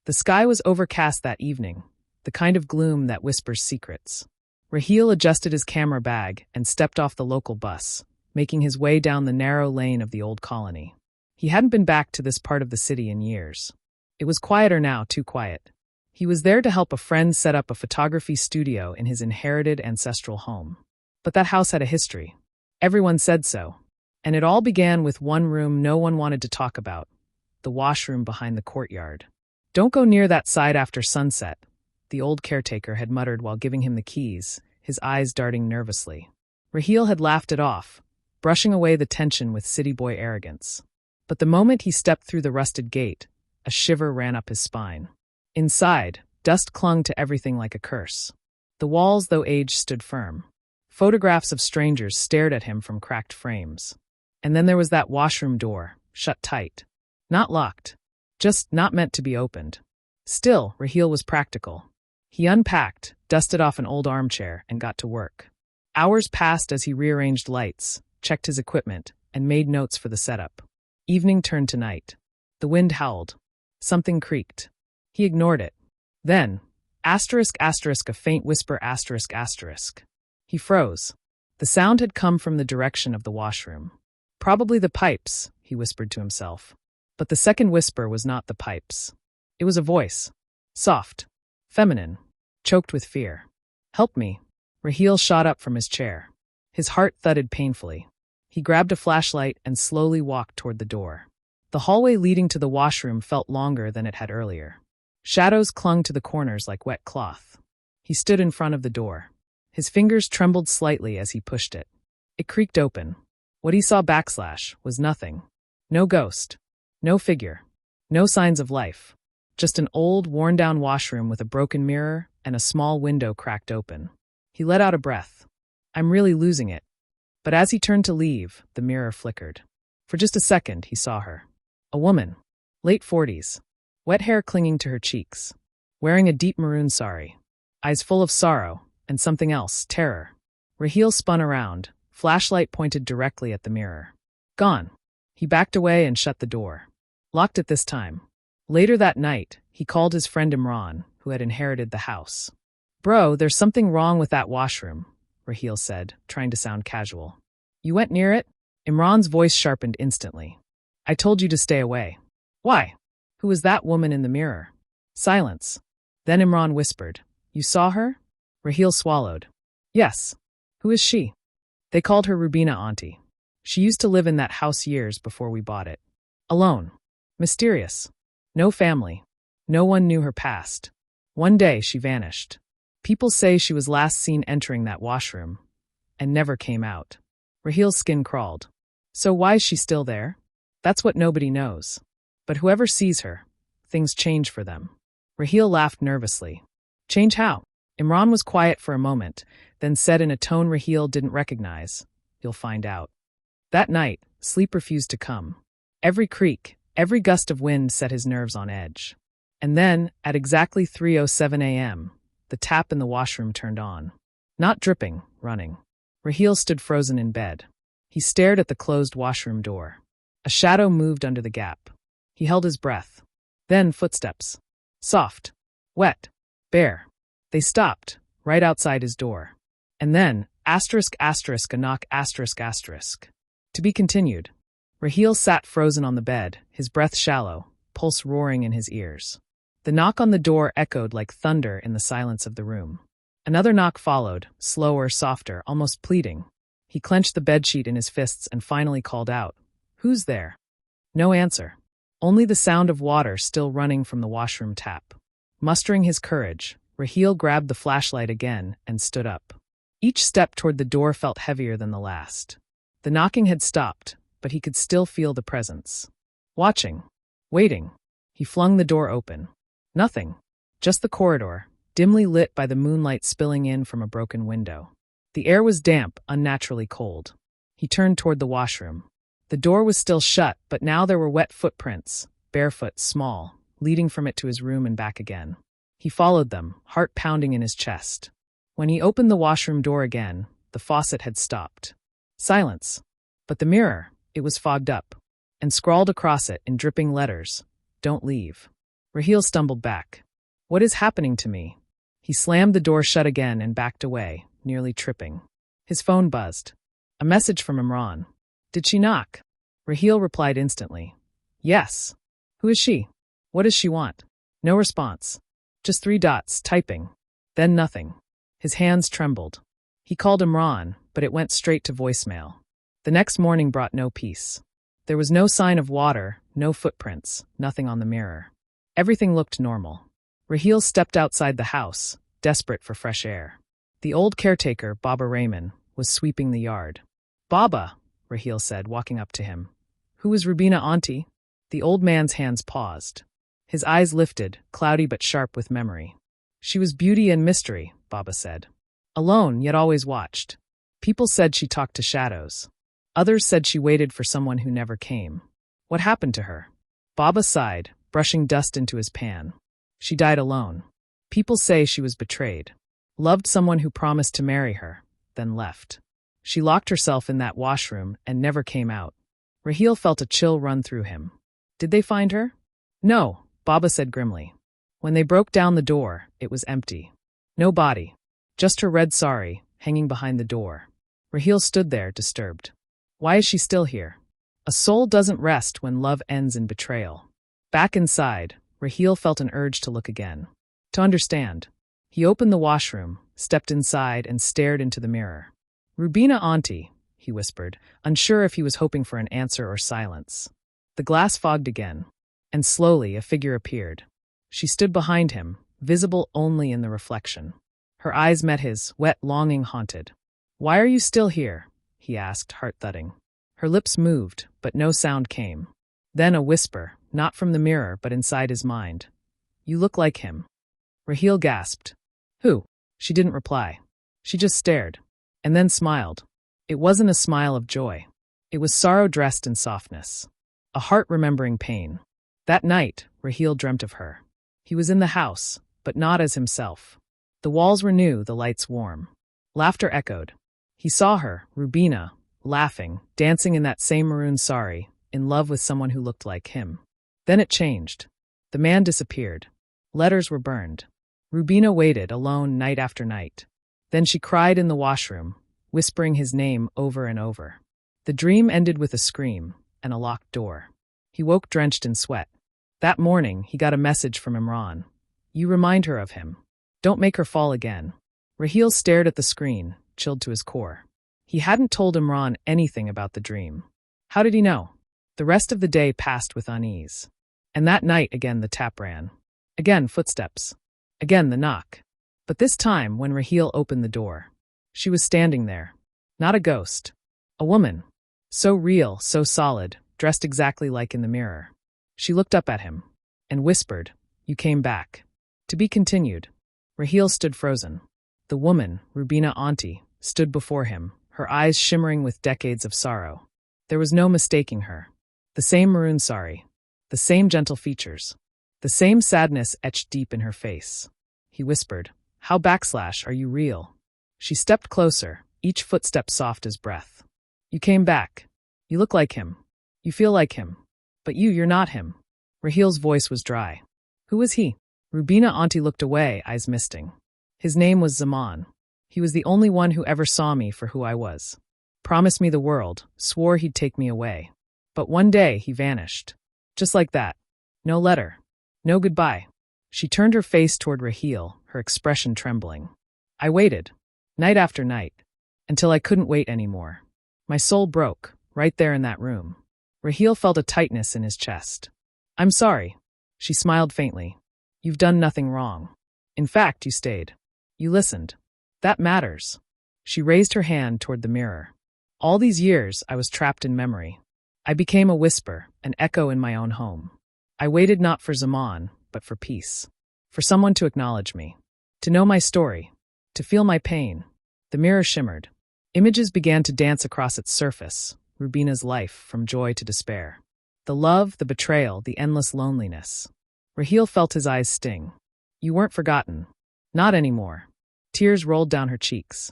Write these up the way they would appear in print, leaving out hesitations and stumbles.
The sky was overcast that evening, the kind of gloom that whispers secrets. Raheel adjusted his camera bag and stepped off the local bus, making his way down the narrow lane of the old colony. He hadn't been back to this part of the city in years. It was quieter now, too quiet. He was there to help a friend set up a photography studio in his inherited ancestral home. But that house had a history. Everyone said so. And it all began with one room no one wanted to talk about, the washroom behind the courtyard. "Don't go near that side after sunset," the old caretaker had muttered while giving him the keys, his eyes darting nervously. Raheel had laughed it off, brushing away the tension with city boy arrogance. But the moment he stepped through the rusted gate, a shiver ran up his spine. Inside, dust clung to everything like a curse. The walls, though aged, stood firm. Photographs of strangers stared at him from cracked frames. And then there was that washroom door, shut tight. Not locked. Just not meant to be opened. Still, Raheel was practical. He unpacked, dusted off an old armchair, and got to work. Hours passed as he rearranged lights, checked his equipment, and made notes for the setup. Evening turned to night. The wind howled. Something creaked. He ignored it. Then, a faint whisper, ***. He froze. The sound had come from the direction of the washroom. Probably the pipes, he whispered to himself. But the second whisper was not the pipes. It was a voice. Soft. Feminine. Choked with fear. "Help me." Raheel shot up from his chair. His heart thudded painfully. He grabbed a flashlight and slowly walked toward the door. The hallway leading to the washroom felt longer than it had earlier. Shadows clung to the corners like wet cloth. He stood in front of the door. His fingers trembled slightly as he pushed it. It creaked open. What he saw was nothing. No ghost. No figure. No signs of life. Just an old, worn-down washroom with a broken mirror and a small window cracked open. He let out a breath. "I'm really losing it." But as he turned to leave, the mirror flickered. For just a second, he saw her. A woman. Late 40s. Wet hair clinging to her cheeks. Wearing a deep maroon sari. Eyes full of sorrow, and something else, terror. Raheel spun around, flashlight pointed directly at the mirror. Gone. He backed away and shut the door. Locked it this time. Later that night, he called his friend Imran, who had inherited the house. "Bro, there's something wrong with that washroom," Raheel said, trying to sound casual. "You went near it?" Imran's voice sharpened instantly. "I told you to stay away." "Why?" "Who was that woman in the mirror?" Silence. Then Imran whispered, "You saw her?" Raheel swallowed. "Yes." "Who is she?" "They called her Rubina, Aunty. She used to live in that house years before we bought it. Alone. Mysterious. No family. No one knew her past. One day she vanished. People say she was last seen entering that washroom, and never came out." Raheel's skin crawled. "So why is she still there?" "That's what nobody knows. But whoever sees her, things change for them." Raheel laughed nervously. "Change how?" Imran was quiet for a moment, then said in a tone Raheel didn't recognize, "You'll find out." That night, sleep refused to come. Every creak, every gust of wind set his nerves on edge. And then, at exactly 3:07 a.m., the tap in the washroom turned on. Not dripping, running. Raheel stood frozen in bed. He stared at the closed washroom door. A shadow moved under the gap. He held his breath. Then footsteps. Soft. Wet. Bare. They stopped, right outside his door. And then, a knock, To be continued. Raheel sat frozen on the bed, his breath shallow, pulse roaring in his ears. The knock on the door echoed like thunder in the silence of the room. Another knock followed, slower, softer, almost pleading. He clenched the bedsheet in his fists and finally called out, "Who's there?" No answer. Only the sound of water still running from the washroom tap. Mustering his courage, Raheel grabbed the flashlight again and stood up. Each step toward the door felt heavier than the last. The knocking had stopped, but he could still feel the presence. Watching. Waiting. He flung the door open. Nothing. Just the corridor, dimly lit by the moonlight spilling in from a broken window. The air was damp, unnaturally cold. He turned toward the washroom. The door was still shut, but now there were wet footprints, barefoot, small, leading from it to his room and back again. He followed them, heart pounding in his chest. When he opened the washroom door again, the faucet had stopped. Silence. But the mirror, it was fogged up. And scrawled across it in dripping letters, "Don't leave." Raheel stumbled back. What is happening to me? He slammed the door shut again and backed away, nearly tripping. His phone buzzed. A message from Imran. Did she knock? Raheel replied instantly. Yes. Who is she? What does she want? No response. Just 3 dots, typing. Then nothing. His hands trembled. He called Imran, but it went straight to voicemail. The next morning brought no peace. There was no sign of water, no footprints, nothing on the mirror. Everything looked normal. Raheel stepped outside the house, desperate for fresh air. The old caretaker, Baba Rahman, was sweeping the yard. Baba, Raheel said, walking up to him. Who is Rubina Aunty? The old man's hands paused. His eyes lifted, cloudy but sharp with memory. She was beauty and mystery, Baba said. Alone, yet always watched. People said she talked to shadows. Others said she waited for someone who never came. What happened to her? Baba sighed, brushing dust into his pan. She died alone. People say she was betrayed. Loved someone who promised to marry her, then left. She locked herself in that washroom and never came out. Raheel felt a chill run through him. Did they find her? No, Baba said grimly. When they broke down the door, it was empty. No body. Just her red sari, hanging behind the door. Raheel stood there, disturbed. Why is she still here? A soul doesn't rest when love ends in betrayal. Back inside, Raheel felt an urge to look again. To understand. He opened the washroom, stepped inside, and stared into the mirror. Rubina Aunty, he whispered, unsure if he was hoping for an answer or silence. The glass fogged again, and slowly a figure appeared. She stood behind him, visible only in the reflection. Her eyes met his, wet, longing, haunted. Why are you still here? He asked, heart-thudding. Her lips moved, but no sound came. Then a whisper, not from the mirror but inside his mind. You look like him. Raheel gasped. Who? She didn't reply. She just stared, and then smiled. It wasn't a smile of joy. It was sorrow dressed in softness. A heart remembering pain. That night, Raheel dreamt of her. He was in the house, but not as himself. The walls were new, the lights warm. Laughter echoed. He saw her, Rubina, laughing, dancing in that same maroon sari, in love with someone who looked like him. Then it changed. The man disappeared. Letters were burned. Rubina waited, alone, night after night. Then she cried in the washroom, whispering his name over and over. The dream ended with a scream and a locked door. He woke drenched in sweat. That morning, he got a message from Imran. You remind her of him. Don't make her fall again. Raheel stared at the screen, chilled to his core. He hadn't told Imran anything about the dream. How did he know? The rest of the day passed with unease. And that night again the tap ran. Again footsteps. Again the knock. But this time, when Raheel opened the door, she was standing there. Not a ghost. A woman. So real, so solid, dressed exactly like in the mirror. She looked up at him and whispered, You came back. To be continued. Raheel stood frozen. The woman, Rubina Aunty, stood before him, her eyes shimmering with decades of sorrow. There was no mistaking her. The same maroon sari. The same gentle features. The same sadness etched deep in her face. He whispered, How are you real? She stepped closer, each footstep soft as breath. You came back. You look like him. You feel like him. But you're not him. Raheel's voice was dry. Who was he? Rubina Aunty looked away, eyes misting. His name was Zaman. He was the only one who ever saw me for who I was. Promised me the world, swore he'd take me away. But one day he vanished. Just like that. No letter. No goodbye. She turned her face toward Raheel, her expression trembling. I waited, night after night, until I couldn't wait anymore. My soul broke, right there in that room. Raheel felt a tightness in his chest. I'm sorry. She smiled faintly. You've done nothing wrong. In fact, you stayed. You listened. That matters. She raised her hand toward the mirror. All these years, I was trapped in memory. I became a whisper, an echo in my own home. I waited not for Zaman, but for peace. For someone to acknowledge me. To know my story. To feel my pain. The mirror shimmered. Images began to dance across its surface, Rubina's life from joy to despair. The love, the betrayal, the endless loneliness. Raheel felt his eyes sting. You weren't forgotten. Not anymore. Tears rolled down her cheeks.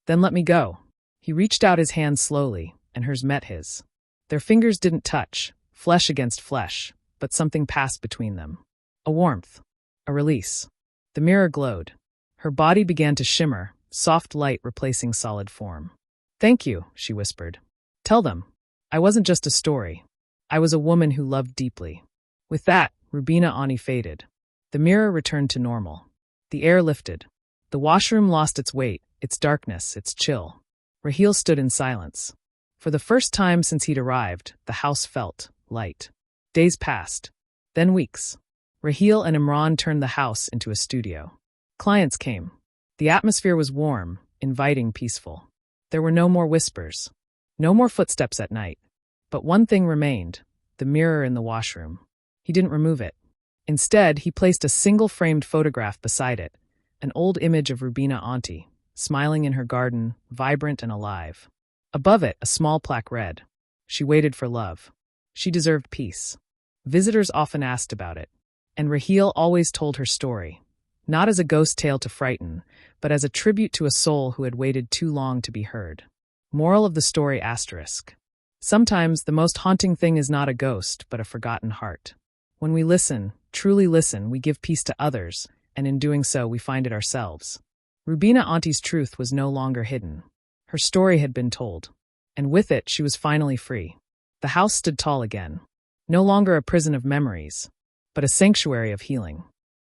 Then let me go. He reached out his hand slowly, and hers met his. Their fingers didn't touch, flesh against flesh, but something passed between them. A warmth. A release. The mirror glowed. Her body began to shimmer, soft light replacing solid form. "Thank you," she whispered. "Tell them. I wasn't just a story. I was a woman who loved deeply." With that, Rubina Aunty faded. The mirror returned to normal. The air lifted. The washroom lost its weight, its darkness, its chill. Raheel stood in silence. For the first time since he'd arrived, the house felt light. Days passed. Then weeks. Raheel and Imran turned the house into a studio. Clients came. The atmosphere was warm, inviting, peaceful. There were no more whispers. No more footsteps at night. But one thing remained, the mirror in the washroom. He didn't remove it. Instead, he placed a single-framed photograph beside it, an old image of Rubina Aunty, smiling in her garden, vibrant and alive. Above it, a small plaque read, "She waited for love. She deserved peace." Visitors often asked about it, and Raheel always told her story, not as a ghost tale to frighten, but as a tribute to a soul who had waited too long to be heard. Moral of the story asterisk. Sometimes the most haunting thing is not a ghost, but a forgotten heart. When we listen, truly listen, we give peace to others, and in doing so, we find it ourselves. Rubina Aunty's truth was no longer hidden. Her story had been told, and with it, she was finally free. The house stood tall again, no longer a prison of memories, but a sanctuary of healing.